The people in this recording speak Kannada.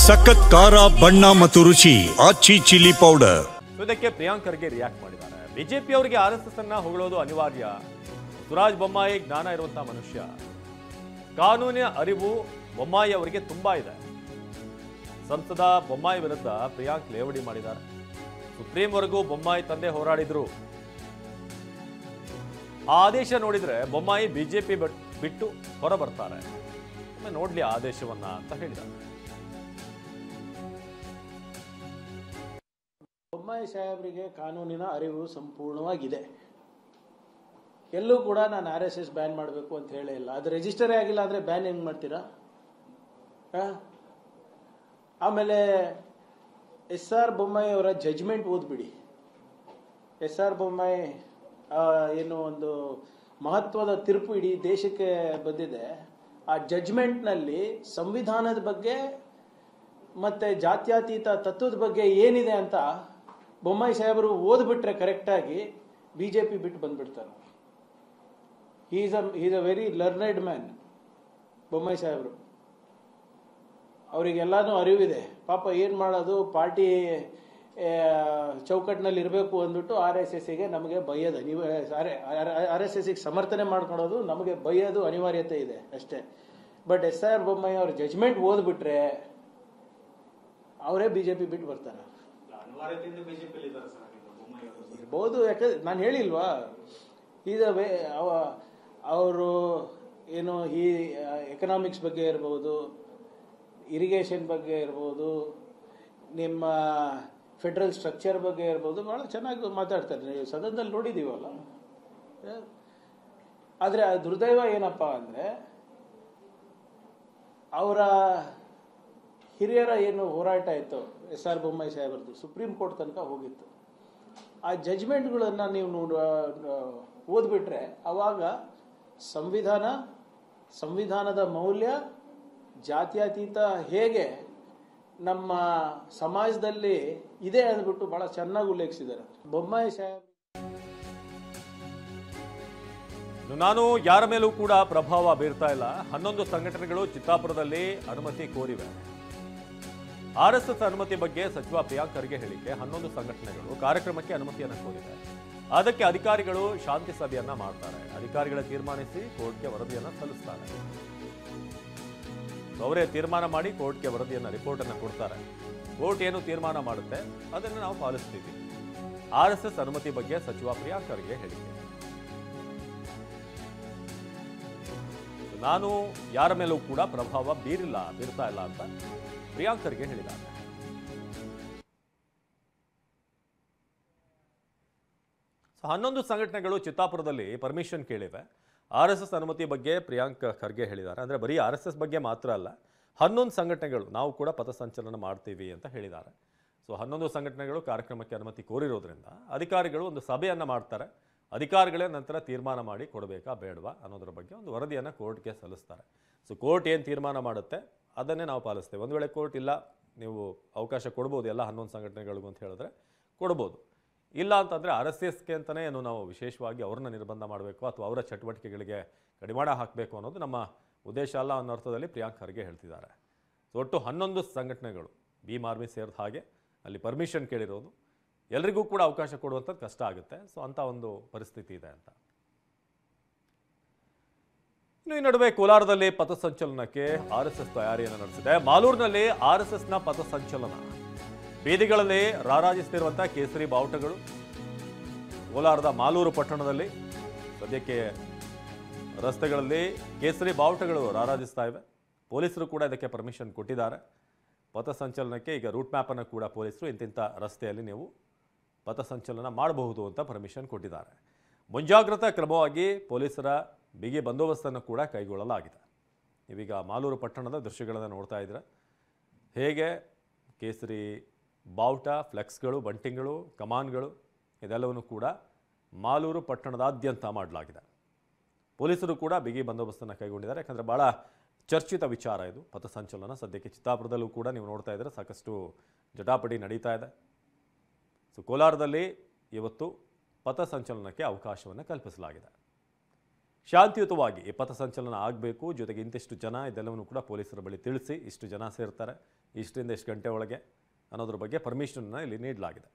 ಸಖತ್ ಖಾರ ಬಣ್ಣ ಮತ್ತು ರುಚಿ ಆಚಿ ಚಿಲ್ಲಿ ಪೌಡರ್. ಇದಕ್ಕೆ ಪ್ರಿಯಾಂಕ್ ಖರ್ಗೆ ರಿಯಾಕ್ಟ್ ಮಾಡಿದ್ದಾರೆ. ಬಿಜೆಪಿ ಅವರಿಗೆ ಆರ್ಎಸ್ಎಸ್ ಅನ್ನ ಹೊಗಳೋದು ಅನಿವಾರ್ಯ. ಬಸವರಾಜ ಬೊಮ್ಮಾಯಿ ಜ್ಞಾನ ಇರುವಂತಹ ಮನುಷ್ಯ. ಕಾನೂನಿನ ಅರಿವು ಬೊಮ್ಮಾಯಿ ಅವರಿಗೆ ತುಂಬಾ ಇದೆ. ಸಂಸದ ಬೊಮ್ಮಾಯಿ ವಿರುದ್ಧ ಪ್ರಿಯಾಂಕ್ ಲೇವಡಿ ಮಾಡಿದ್ದಾರೆ. ಸುಪ್ರೀಂವರೆಗೂ ಬೊಮ್ಮಾಯಿ ತಂದೆ ಹೋರಾಡಿದ್ರು. ಆ ಆದೇಶ ನೋಡಿದ್ರೆ ಬೊಮ್ಮಾಯಿ ಬಿಜೆಪಿ ಬಿಟ್ಟು ಹೊರ ಬರ್ತಾರೆ. ನೋಡ್ಲಿ ಆದೇಶವನ್ನ ಅಂತ ಹೇಳಿದ್ದಾರೆ. ಬೊಮ್ಮಾಯಿ ಸಾಹೇಬರಿಗೆ ಕಾನೂನಿನ ಅರಿವು ಸಂಪೂರ್ಣವಾಗಿದೆ. ಎಲ್ಲೂ ಕೂಡ ನಾನು RSS ಬ್ಯಾನ್ ಮಾಡಬೇಕು ಅಂತ ಹೇಳೇ ಇಲ್ಲ. ಅದು ರಿಜಿಸ್ಟರೇ ಆಗಿಲ್ಲ ಅಂದರೆ ಬ್ಯಾನ್ ಹೆಂಗೆ ಮಾಡ್ತೀರಾ? ಆಮೇಲೆ SR ಬೊಮ್ಮಾಯಿ ಅವರ ಜಜ್ಮೆಂಟ್ ಓದ್ಬಿಡಿ. SR ಬೊಮ್ಮಾಯಿ ಏನು ಒಂದು ಮಹತ್ವದ ತೀರ್ಪು ಇಡೀ ದೇಶಕ್ಕೆ ಬಂದಿದೆ. ಆ ಜಜ್ಮೆಂಟ್ನಲ್ಲಿ ಸಂವಿಧಾನದ ಬಗ್ಗೆ ಮತ್ತೆ ಜಾತ್ಯತೀತ ತತ್ವದ ಬಗ್ಗೆ ಏನಿದೆ ಅಂತ ಬೊಮ್ಮಾಯಿ ಸಾಹೇಬರು ಓದ್ಬಿಟ್ರೆ ಕರೆಕ್ಟಾಗಿ BJP ಬಿಟ್ಟು ಬಂದ್ಬಿಡ್ತಾರೆ. Is a very learned man Bommai ಸಾಹೇಬರು. ಅವರಿಗೆಲ್ಲಾನು ಅರಿವಿದೆ. ಪಾಪ ಏನು ಮಾಡೋದು, ಪಾರ್ಟಿ ಚೌಕಟ್ಟಿನಲ್ಲಿ ಇರಬೇಕು ಅಂದ್ಬಿಟ್ಟು RSSಗೆ ನಮಗೆ ಬೈಯೋದು RSSಗೆ ಸಮರ್ಥನೆ ಮಾಡ್ಕೊಳೋದು ನಮಗೆ ಬೈಯೋದು ಅನಿವಾರ್ಯತೆ ಇದೆ ಅಷ್ಟೇ. ಬಟ್ SR ಬೊಮ್ಮಾಯಿ ಅವ್ರ ಜಜ್ಮೆಂಟ್ ಓದ್ಬಿಟ್ರೆ ಅವರೇ BJP ಬಿಟ್ಟು ಬರ್ತಾರೆ. ಇರ್ಬೋದು, ಯಾಕಂದ್ರೆ ನಾನು ಹೇಳಿಲ್ವಾ, ಅವರು ಏನು ಈ ಎಕನಾಮಿಕ್ಸ್ ಬಗ್ಗೆ ಇರ್ಬೋದು, ಇರಿಗೇಷನ್ ಬಗ್ಗೆ ಇರ್ಬೋದು, ನಿಮ್ಮ ಫೆಡರಲ್ ಸ್ಟ್ರಕ್ಚರ್ ಬಗ್ಗೆ ಇರ್ಬೋದು, ಭಾಳ ಚೆನ್ನಾಗಿ ಮಾತಾಡ್ತಾರೆ. ನೀವು ಸದನದಲ್ಲಿ ನೋಡಿದ್ದೀವಲ್ಲ. ಆದರೆ ಆ ದುರ್ದೈವ ಏನಪ್ಪ ಅಂದರೆ ಅವರ ಹಿರಿಯರ ಏನು ಹೋರಾಟ ಇತ್ತು SR ಬೊಮ್ಮಾಯಿ ಸಾಹೇಬರದ್ದು ಸುಪ್ರೀಂ ಕೋರ್ಟ್ ತನಕ ಹೋಗಿತ್ತು. ಆ ಜಜ್ಮೆಂಟ್ಗಳನ್ನು ನೀವು ಓದ್ಬಿಟ್ರೆ ಅವಾಗ ಸಂವಿಧಾನದ ಮೌಲ್ಯ, ಜಾತ್ಯತೀತ ಹೇಗೆ ನಮ್ಮ ಸಮಾಜದಲ್ಲಿ ಇದೆ ಅಂದ್ಬಿಟ್ಟು ಬಹಳ ಚೆನ್ನಾಗಿ ಉಲ್ಲೇಖಿಸಿದ್ದಾರೆ ಬೊಮ್ಮಾಯಿ ಸಾಹೇಬ್. ನಾನು ಯಾರ ಮೇಲೂ ಕೂಡ ಪ್ರಭಾವ ಬೀರ್ತಾ ಇಲ್ಲ. 11 ಸಂಘಟನೆಗಳು ಚಿತ್ತಾಪುರದಲ್ಲಿ ಅನುಮತಿ ಕೋರಿವೆ. RSS ಅನುಮತಿ ಬಗ್ಗೆ ಸಚಿವ ಪ್ರಿಯಾಂಕ್ ಖರ್ಗೆ ಹೇಳಿಕೆ. 11 ಸಂಘಟನೆಗಳು ಕಾರ್ಯಕ್ರಮಕ್ಕೆ ಅನುಮತಿಯನ್ನು ಕೋರಿವೆ. ಅದಕ್ಕೆ ಅಧಿಕಾರಿಗಳು ಶಾಂತಿ ಸಭೆಯನ್ನ ಮಾಡ್ತಾರೆ. ಅಧಿಕಾರಿಗಳ ತೀರ್ಮಾನಿಸಿ ಕೋರ್ಟ್ಗೆ ವರದಿಯನ್ನ ಸಲ್ಲಿಸ್ತಾರೆ. ಅವರೇ ತೀರ್ಮಾನ ಮಾಡಿ ಕೋರ್ಟ್ಗೆ ವರದಿಯನ್ನ ರಿಪೋರ್ಟ್ ಅನ್ನ ಕೊಡ್ತಾರೆ. ಕೋರ್ಟ್ ಏನು ತೀರ್ಮಾನ ಮಾಡುತ್ತೆ ಅದನ್ನು ನಾವು ಪಾಲಿಸ್ತೀವಿ. RSS ಅನುಮತಿ ಬಗ್ಗೆ ಸಚಿವ ಪ್ರಿಯಾಂಕ್ ಖರ್ಗೆ ಹೇಳಿಕೆ. ನಾನು ಯಾರ ಮೇಲೂ ಕೂಡ ಪ್ರಭಾವ ಬೀರ್ತಾ ಇಲ್ಲ ಅಂತ ಪ್ರಿಯಾಂಕ್ ಖರ್ಗೆ ಹೇಳಿದ್ದಾರೆ. ಸೊ 11 ಸಂಘಟನೆಗಳು ಚಿತ್ತಾಪುರದಲ್ಲಿ ಪರ್ಮಿಷನ್ ಕೇಳಿವೆ. RSS ಅನುಮತಿ ಬಗ್ಗೆ ಪ್ರಿಯಾಂಕ್ ಖರ್ಗೆ ಹೇಳಿದ್ದಾರೆ. ಅಂದರೆ ಬರೀ RSS ಬಗ್ಗೆ ಮಾತ್ರ ಅಲ್ಲ, 11 ಸಂಘಟನೆಗಳು ನಾವು ಕೂಡ ಪಥಸಂಚಲನ ಮಾಡ್ತೀವಿ ಅಂತ ಹೇಳಿದ್ದಾರೆ. ಸೊ 11 ಸಂಘಟನೆಗಳು ಕಾರ್ಯಕ್ರಮಕ್ಕೆ ಅನುಮತಿ ಕೋರಿರೋದ್ರಿಂದ ಅಧಿಕಾರಿಗಳು ಒಂದು ಸಭೆಯನ್ನು ಮಾಡ್ತಾರೆ. ಅಧಿಕಾರಿಗಳೇ ನಂತರ ತೀರ್ಮಾನ ಮಾಡಿ ಕೊಡಬೇಕಾ ಬೇಡವಾ ಅನ್ನೋದ್ರ ಬಗ್ಗೆ ಒಂದು ವರದಿಯನ್ನು ಕೋರ್ಟ್ಗೆ ಸಲ್ಲಿಸ್ತಾರೆ. ಸೊ ಕೋರ್ಟ್ ಏನು ತೀರ್ಮಾನ ಮಾಡುತ್ತೆ ಅದನ್ನೇ ನಾವು ಪಾಲಿಸ್ತೇವೆ. ಒಂದು ವೇಳೆ ಕೋರ್ಟ್ ಇಲ್ಲ, ನೀವು ಅವಕಾಶ ಕೊಡ್ಬೋದು ಎಲ್ಲ 11 ಸಂಘಟನೆಗಳಿಗೂ ಅಂತ ಹೇಳಿದ್ರೆ ಕೊಡ್ಬೋದು. ಇಲ್ಲ ಅಂತಂದರೆ RSSಗೆ ಅಂತಲೇ ಏನು ನಾವು ವಿಶೇಷವಾಗಿ ಅವ್ರನ್ನ ನಿರ್ಬಂಧ ಮಾಡಬೇಕು ಅಥವಾ ಅವರ ಚಟುವಟಿಕೆಗಳಿಗೆ ಕಡಿವಾಣ ಹಾಕಬೇಕು ಅನ್ನೋದು ನಮ್ಮ ಉದ್ದೇಶ ಅಲ್ಲ ಅನ್ನೋ ಅರ್ಥದಲ್ಲಿ ಪ್ರಿಯಾಂಕ್ ಖರ್ಗೆ ಹೇಳ್ತಿದ್ದಾರೆ. ಸೊ ಒಟ್ಟು 11 ಸಂಘಟನೆಗಳು ಭೀಮ್ ಆರ್ಮಿ ಸೇರಿದ ಹಾಗೆ ಅಲ್ಲಿ ಪರ್ಮಿಷನ್ ಕೇಳಿರೋದು. ಎಲ್ರಿಗೂ ಕೂಡ ಅವಕಾಶ ಕೊಡುವಂಥದ್ದು ಕಷ್ಟ ಆಗುತ್ತೆ. ಸೊ ಅಂಥ ಒಂದು ಪರಿಸ್ಥಿತಿ ಇದೆ ಅಂತ. ಇನ್ನು ಈ ನಡುವೆ ಕೋಲಾರದಲ್ಲಿ ಪಥಸಂಚಲನಕ್ಕೆ RSS ತಯಾರಿಯನ್ನು ನಡೆಸಿದೆ. ಮಾಲೂರಿನಲ್ಲಿ RSSನ ಪಥಸಂಚಲನ. ಬೀದಿಗಳಲ್ಲಿ ರಾರಾಜಿಸುತ್ತಿರುವಂತಹ ಕೇಸರಿ ಬಾವುಟಗಳು. ಕೋಲಾರದ ಮಾಲೂರು ಪಟ್ಟಣದಲ್ಲಿ ಸದ್ಯಕ್ಕೆ ರಸ್ತೆಗಳಲ್ಲಿ ಕೇಸರಿ ಬಾವುಟಗಳು ರಾರಾಜಿಸ್ತಾ ಇವೆ. ಪೊಲೀಸರು ಕೂಡ ಇದಕ್ಕೆ ಪರ್ಮಿಷನ್ ಕೊಟ್ಟಿದ್ದಾರೆ. ಪಥಸಂಚಲನಕ್ಕೆ ಈಗ ರೂಟ್ ಮ್ಯಾಪ್ ಅನ್ನು ಕೂಡ ಪೊಲೀಸರು ಇಂತಿಂಥ ರಸ್ತೆಯಲ್ಲಿ ನೀವು ಪಥಸಂಚಲನ ಮಾಡಬಹುದು ಅಂತ ಪರ್ಮಿಷನ್ ಕೊಟ್ಟಿದ್ದಾರೆ. ಮುಂಜಾಗ್ರತಾ ಕ್ರಮವಾಗಿ ಪೊಲೀಸರ ಬಿಗಿ ಬಂದೋಬಸ್ತನ್ನು ಕೂಡ ಕೈಗೊಳ್ಳಲಾಗಿದೆ. ನೀವೀಗ ಮಾಲೂರು ಪಟ್ಟಣದ ದೃಶ್ಯಗಳನ್ನು ನೋಡ್ತಾ ಇದ್ದೀರಾ. ಹೇಗೆ ಕೇಸರಿ ಬಾವುಟ, ಫ್ಲೆಕ್ಸ್ಗಳು, ಬಂಟಿಂಗ್ಗಳು, ಕಮಾನ್ಗಳು ಇದೆಲ್ಲವನ್ನು ಕೂಡ ಮಾಲೂರು ಪಟ್ಟಣದಾದ್ಯಂತ ಮಾಡಲಾಗಿದೆ. ಪೊಲೀಸರು ಕೂಡ ಬಿಗಿ ಬಂದೋಬಸ್ತನ್ನು ಕೈಗೊಂಡಿದ್ದಾರೆ. ಯಾಕಂದರೆ ಭಾಳ ಚರ್ಚಿತ ವಿಚಾರ ಇದು ಪಥಸಂಚಲನ. ಸದ್ಯಕ್ಕೆ ಚಿತ್ತಾಪುರದಲ್ಲೂ ಕೂಡ ನೀವು ನೋಡ್ತಾ ಇದ್ದೀರಾ ಸಾಕಷ್ಟು ಜಟಾಪಟಿ ನಡೀತಾ ಇದೆ. ಸೊ ಕೋಲಾರದಲ್ಲಿ ಇವತ್ತು ಪಥಸಂಚಲನಕ್ಕೆ ಅವಕಾಶವನ್ನು ಕಲ್ಪಿಸಲಾಗಿದೆ. ಶಾಂತಿಯುತವಾಗಿ ಈ ಪಥಸಂಚಲನ ಆಗಬೇಕು, ಜೊತೆಗೆ ಇಂತಿಷ್ಟು ಜನ ಇದೆಲ್ಲವನ್ನು ಕೂಡ ಪೊಲೀಸರ ಬಳಿ ತಿಳಿಸಿ ಇಷ್ಟು ಜನ ಸೇರ್ತಾರೆ, ಇಷ್ಟರಿಂದ ಇಷ್ಟು ಗಂಟೆ ಒಳಗೆ ಅನ್ನೋದ್ರ ಬಗ್ಗೆ ಪರ್ಮಿಷನನ್ನು ಇಲ್ಲಿ ನೀಡಲಾಗಿದೆ.